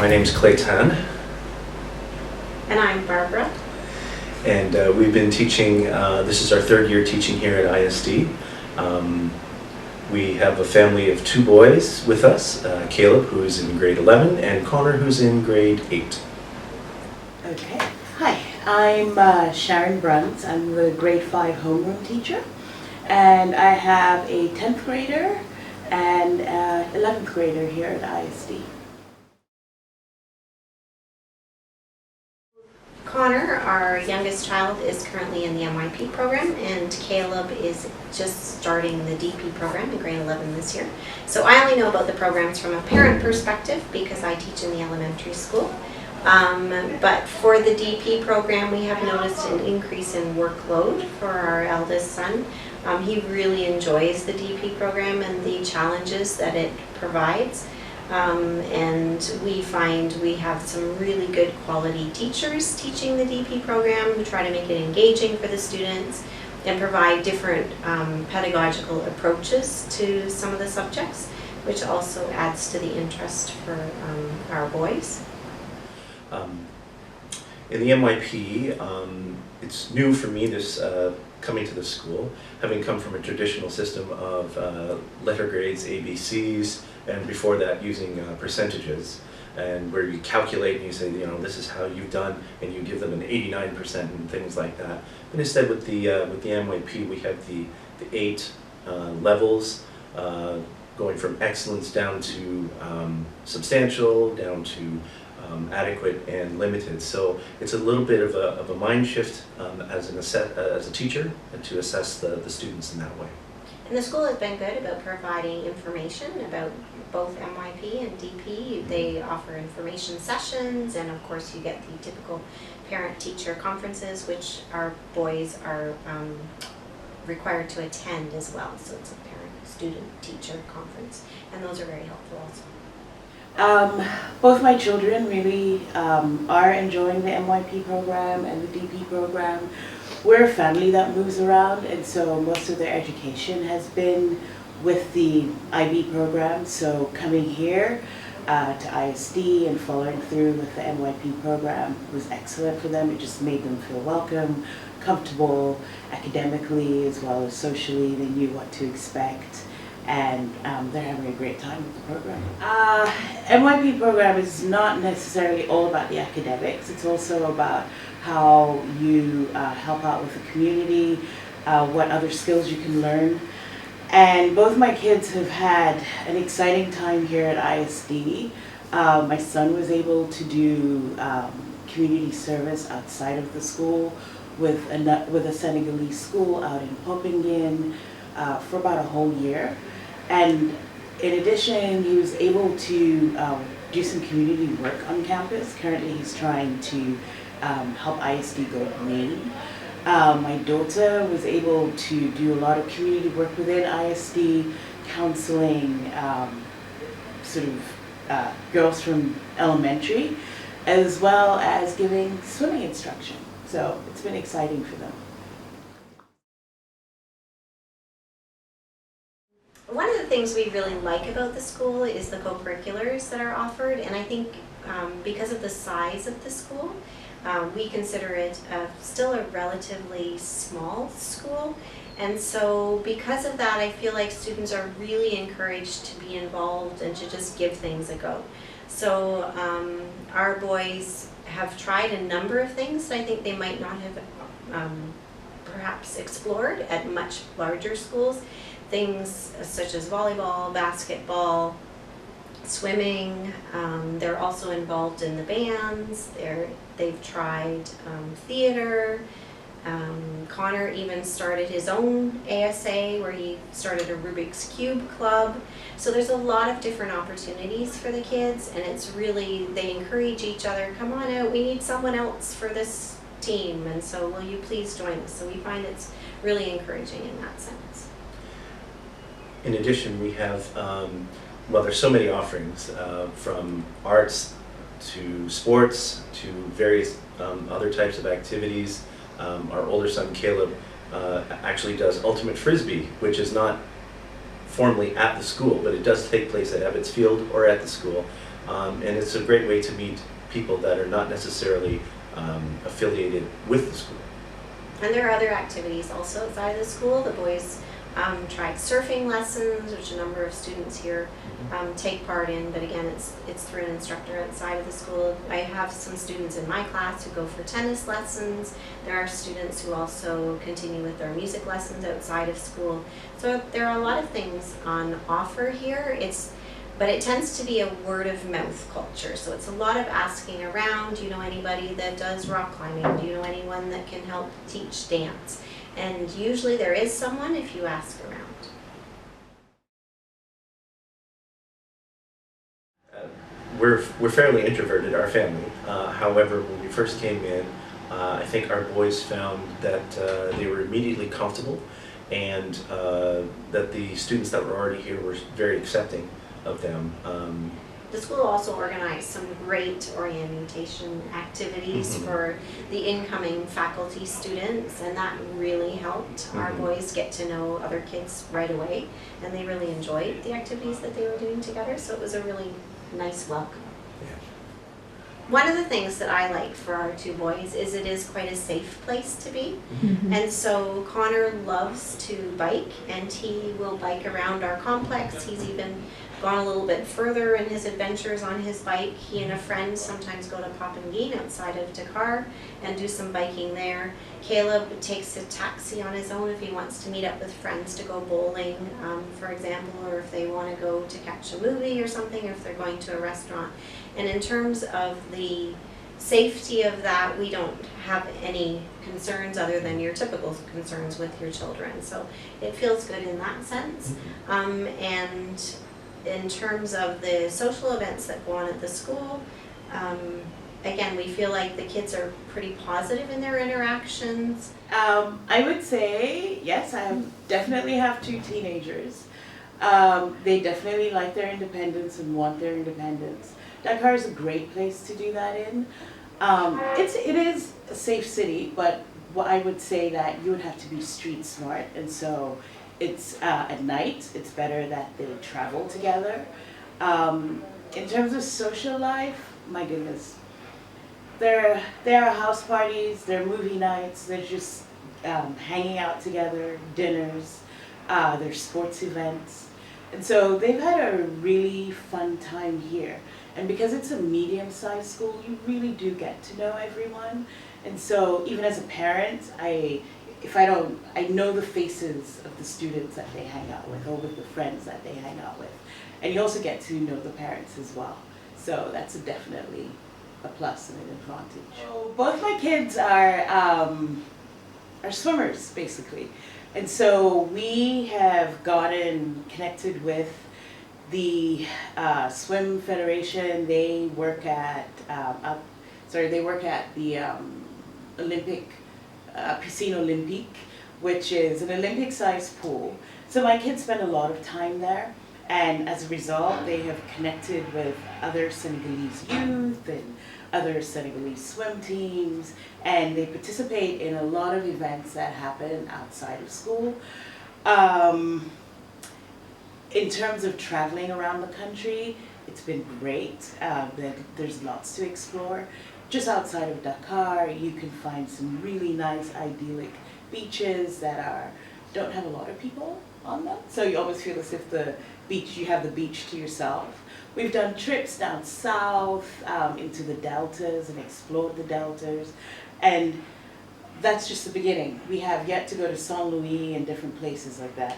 My name's Clayton. And I'm Barbara. And we've been teaching, this is our third year teaching here at ISD. We have a family of two boys with us, Caleb, who's in grade 11, and Connor, who's in grade 8. Okay. Hi, I'm Sharon Brunt. I'm the grade 5 homeroom teacher, and I have a 10th grader and 11th grader here at ISD. Connor, our youngest child, is currently in the MYP program, and Caleb is just starting the DP program in grade 11 this year. So I only know about the programs from a parent perspective because I teach in the elementary school. But for the DP program, we have noticed an increase in workload for our eldest son. He really enjoys the DP program and the challenges that it provides. And we find we have some really good quality teachers teaching the DP program who try to make it engaging for the students and provide different pedagogical approaches to some of the subjects, which also adds to the interest for our boys. In the MYP, it's new for me this coming to the school, having come from a traditional system of letter grades, ABCs, and before that using percentages, and where you calculate and you say, you know, this is how you've done, and you give them an 89% and things like that. But instead with the MYP, we have the 8 levels, going from excellence down to substantial, down to adequate and limited. So it's a little bit of a mind shift as a teacher to assess the students in that way. And the school has been good about providing information about both MYP and DP. They offer information sessions, and of course you get the typical parent-teacher conferences, which our boys are required to attend as well. So it's a parent-student-teacher conference, and those are very helpful also. Both my children really are enjoying the MYP program and the DP program. We're a family that moves around, and so most of their education has been with the IB program. So coming here to ISD and following through with the MYP program was excellent for them. It just made them feel welcome, comfortable academically as well as socially. They knew what to expect, and they're having a great time with the program. MYP program is not necessarily all about the academics. It's also about how you help out with the community, what other skills you can learn. And both my kids have had an exciting time here at ISD. My son was able to do community service outside of the school with a Senegalese school out in Popingin for about a whole year. And in addition, he was able to do some community work on campus. Currently, he's trying to help ISD go green. My daughter was able to do a lot of community work within ISD, counseling girls from elementary, as well as giving swimming instruction. So it's been exciting for them. One of the things we really like about the school is the co-curriculars that are offered, and I think because of the size of the school, we consider it still a relatively small school, and so because of that I feel like students are really encouraged to be involved and to just give things a go. So our boys have tried a number of things that I think they might not have perhaps explored at much larger schools. Things such as volleyball, basketball, swimming. They're also involved in the bands. They've tried theater. Connor even started his own ASA where he started a Rubik's Cube club. So there's a lot of different opportunities for the kids, and it's really, they encourage each other, come on out, we need someone else for this team, and so will you please join us? So we find it's really encouraging in that sense. In addition, we have, well, there's so many offerings, from arts to sports to various other types of activities. Our older son, Caleb, actually does ultimate frisbee, which is not formally at the school, but it does take place at Ebbets Field or at the school. And it's a great way to meet people that are not necessarily affiliated with the school. And there are other activities also outside of the school. The boys tried surfing lessons, which a number of students here take part in, but again, it's through an instructor outside of the school. I have some students in my class who go for tennis lessons. There are students who also continue with their music lessons outside of school. So there are a lot of things on offer here. But it tends to be a word of mouth culture. So it's a lot of asking around. Do you know anybody that does rock climbing? Do you know anyone that can help teach dance? And usually there is someone if you ask around. We're fairly introverted, our family. However, when we first came in, I think our boys found that they were immediately comfortable, and that the students that were already here were very accepting of them. The school also organized some great orientation activities for the incoming faculty students, and that really helped our boys get to know other kids right away, and they really enjoyed the activities that they were doing together, so it was a really nice welcome. Yeah. One of the things that I like for our two boys is it is quite a safe place to be. And so Connor loves to bike, and he will bike around our complex. He's even gone a little bit further in his adventures on his bike. He and a friend sometimes go to Popengine outside of Dakar and do some biking there. Caleb takes a taxi on his own if he wants to meet up with friends to go bowling, for example, or if they want to go to catch a movie or something, or if they're going to a restaurant. And in terms of the safety of that, we don't have any concerns other than your typical concerns with your children. So it feels good in that sense. And in terms of the social events that go on at the school, again, we feel like the kids are pretty positive in their interactions. I would say, yes, I definitely have two teenagers. They definitely like their independence and want their independence. Dakar is a great place to do that in. It is a safe city, but I would say that you would have to be street smart, and so it's at night, it's better that they travel together. In terms of social life, my goodness, there are house parties, there are movie nights, there's just hanging out together, dinners, there's sports events. And so they've had a really fun time here. And because it's a medium-sized school, you really do get to know everyone. And so even as a parent, I know the faces of the students that they hang out with, or with the friends that they hang out with. And you also get to know the parents as well. So that's definitely a plus and an advantage. So both my kids are swimmers, basically. And so we have gotten connected with the swim federation. They work at the Olympic Piscine Olympique, which is an Olympic-sized pool. So my kids spend a lot of time there, and as a result, they have connected with other Senegalese youth and other Senegalese swim teams, and they participate in a lot of events that happen outside of school. In terms of traveling around the country, it's been great. There's lots to explore. Just outside of Dakar, you can find some really nice, idyllic beaches that don't have a lot of people on them. So you almost feel as if you have the beach to yourself. We've done trips down south into the deltas and explored the deltas. And that's just the beginning. We have yet to go to Saint Louis and different places like that.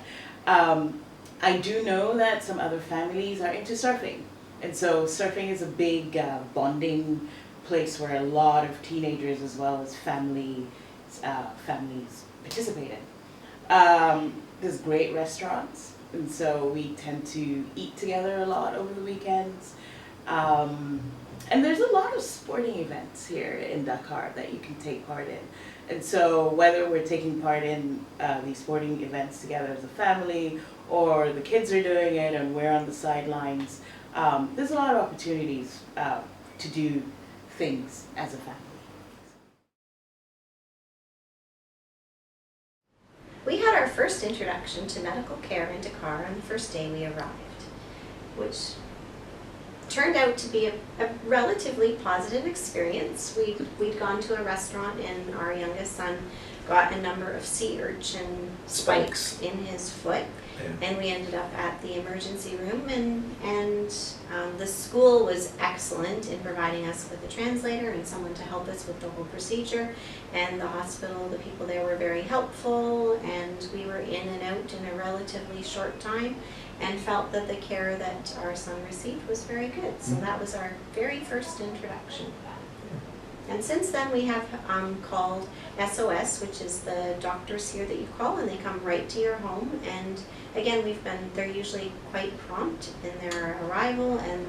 I do know that some other families are into surfing. And so surfing is a big bonding place where a lot of teenagers as well as families participate in. There's great restaurants, and so we tend to eat together a lot over the weekends. And there's a lot of sporting events here in Dakar that you can take part in. And so whether we're taking part in these sporting events together as a family, or the kids are doing it and we're on the sidelines, there's a lot of opportunities to do things as a family. We had our first introduction to medical care in Dakar on the first day we arrived, which turned out to be a relatively positive experience. We'd gone to a restaurant and our youngest son got a number of sea urchin spikes in his foot. Yeah. And we ended up at the emergency room, and the school was excellent in providing us with a translator and someone to help us with the whole procedure. And the hospital, the people there were very helpful, and we were in and out in a relatively short time and felt that the care that our son received was very good. So that was our very first introduction. And since then we have called SOS, which is the doctors here that you call, and they come right to your home. And again, they're usually quite prompt in their arrival and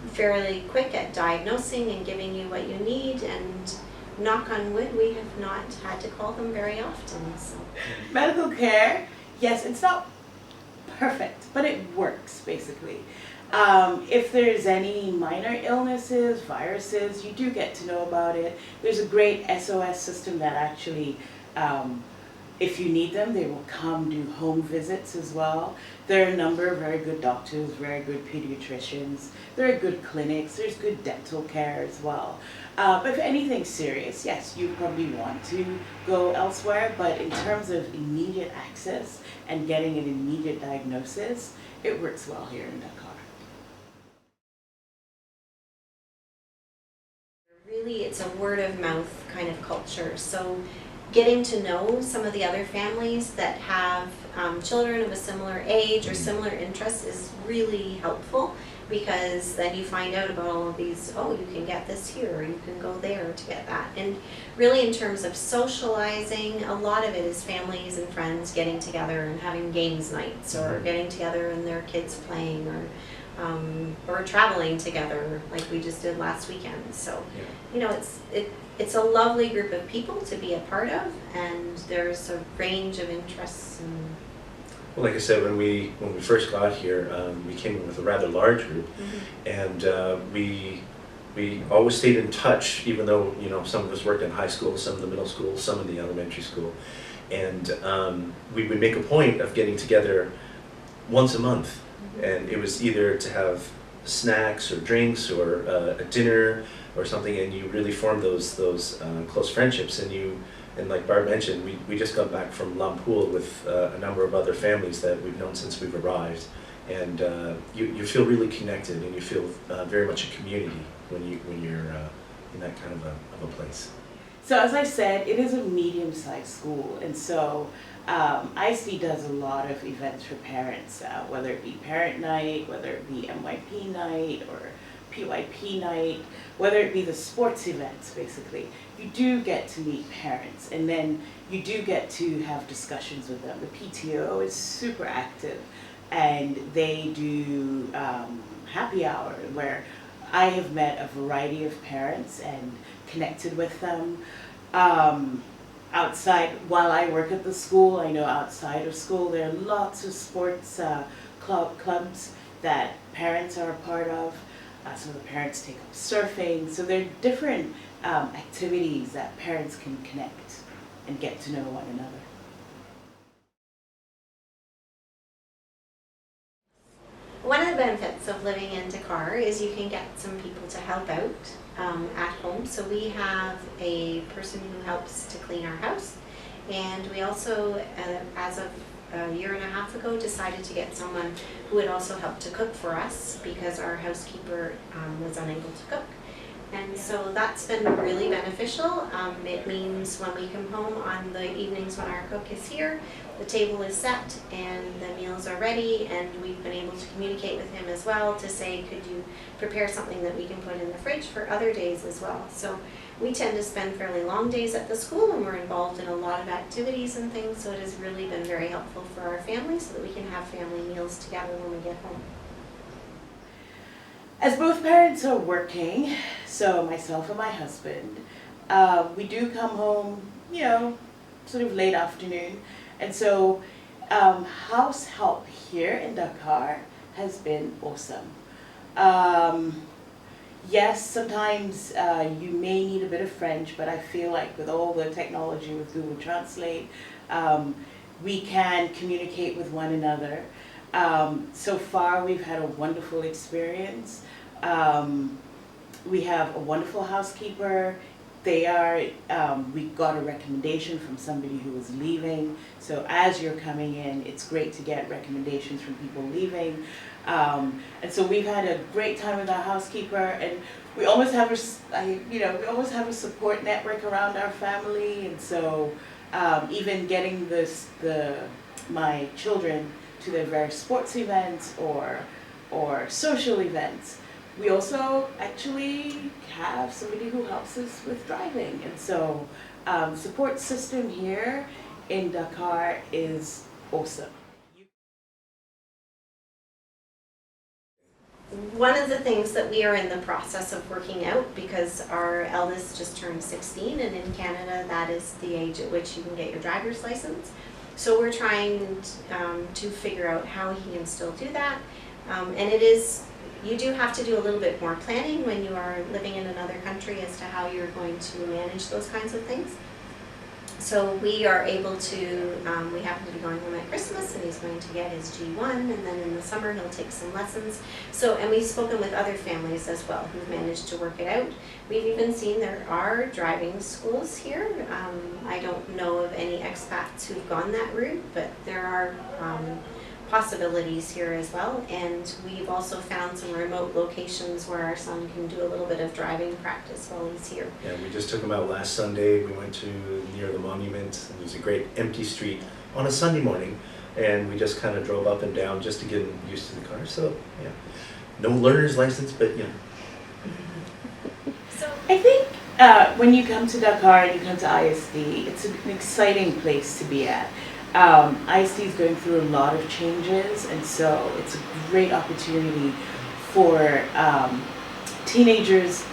fairly quick at diagnosing and giving you what you need. And knock on wood, we have not had to call them very often. So. Medical care, yes, it's not perfect, but it works basically. If there's any minor illnesses, viruses, you do get to know about it. There's a great SOS system that actually, if you need them, they will come do home visits as well. There are a number of very good doctors, very good pediatricians. There are good clinics, there's good dental care as well. But if anything's serious, yes, you probably want to go elsewhere, but in terms of immediate access and getting an immediate diagnosis, it works well here in Dakar. Really, it's a word of mouth kind of culture. So getting to know some of the other families that have children of a similar age or similar interests is really helpful, because then you find out about all of these, oh, you can get this here, or you can go there to get that. And really in terms of socializing, a lot of it is families and friends getting together and having games nights, or getting together and their kids playing, or traveling together like we just did last weekend. So, you know, it's a lovely group of people to be a part of, and there's a range of interests. And well, like I said, when we first got here, we came in with a rather large group, and we always stayed in touch, even though, you know, some of us worked in high school, some in the middle school, some in the elementary school, and we would make a point of getting together once a month. And it was either to have snacks or drinks or a dinner or something, and you really formed those close friendships. And like Barb mentioned, we just got back from Lampool with a number of other families that we've known since we've arrived, and you feel really connected, and you feel very much a community when you're in that kind of a place. So as I said, it is a medium-sized school, and so ISD does a lot of events for parents, whether it be parent night, whether it be MYP night or PYP night, whether it be the sports events. Basically, you do get to meet parents, and then you do get to have discussions with them. The PTO is super active, and they do happy hour where I have met a variety of parents and connected with them. Outside, while I work at the school, I know outside of school there are lots of sports clubs that parents are a part of. Some of the parents take up surfing. So there are different activities that parents can connect and get to know one another. one of the benefits of living in Dakar is you can get some people to help out at home. So we have a person who helps to clean our house, and we also, as of a year and a half ago, decided to get someone who would also help to cook for us because our housekeeper was unable to cook. And so that's been really beneficial. It means when we come home on the evenings when our cook is here, the table is set and the meals are ready, and we've been able to communicate with him as well to say, could you prepare something that we can put in the fridge for other days as well. So we tend to spend fairly long days at the school, and we're involved in a lot of activities and things, so it has really been very helpful for our family so that we can have family meals together when we get home. As both parents are working, so myself and my husband, we do come home, sort of late afternoon. And so house help here in Dakar has been awesome. Yes, sometimes you may need a bit of French, but I feel like with all the technology with Google Translate, we can communicate with one another. So far we've had a wonderful experience. We have a wonderful housekeeper. We got a recommendation from somebody who was leaving. So as you're coming in, it's great to get recommendations from people leaving. And so we've had a great time with our housekeeper, and we almost have a support network around our family. And so even getting my children to their various sports events or social events, we also actually have somebody who helps us with driving. And so support system here in Dakar is awesome. One of the things that we are in the process of working out, because our eldest just turned 16, and in Canada that is the age at which you can get your driver's license. So we're trying to figure out how he can still do that. And you do have to do a little bit more planning when you are living in another country as to how you're going to manage those kinds of things. So we are able to, we happen to be going home at Christmas, and he's going to get his G1, and then in the summer he'll take some lessons. So, and we've spoken with other families as well who've managed to work it out. We've even seen there are driving schools here. I don't know of any expats who've gone that route, but there are possibilities here as well. And we've also found some remote locations where our son can do a little bit of driving practice while he's here. Yeah, we just took him out last Sunday. We went to near the monument, and there's a great empty street on a Sunday morning, and we just kind of drove up and down just to get him used to the car. So yeah, no learner's license, but yeah. So I think when you come to Dakar and you come to ISD, it's an exciting place to be at. ISD is going through a lot of changes, and so it's a great opportunity for teenagers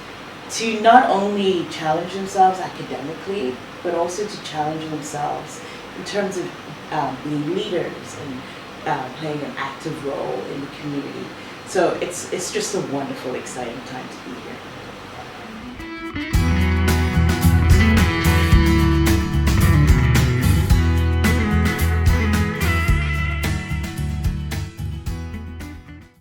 to not only challenge themselves academically, but also to challenge themselves in terms of being leaders and playing an active role in the community. So it's just a wonderful, exciting time to be here.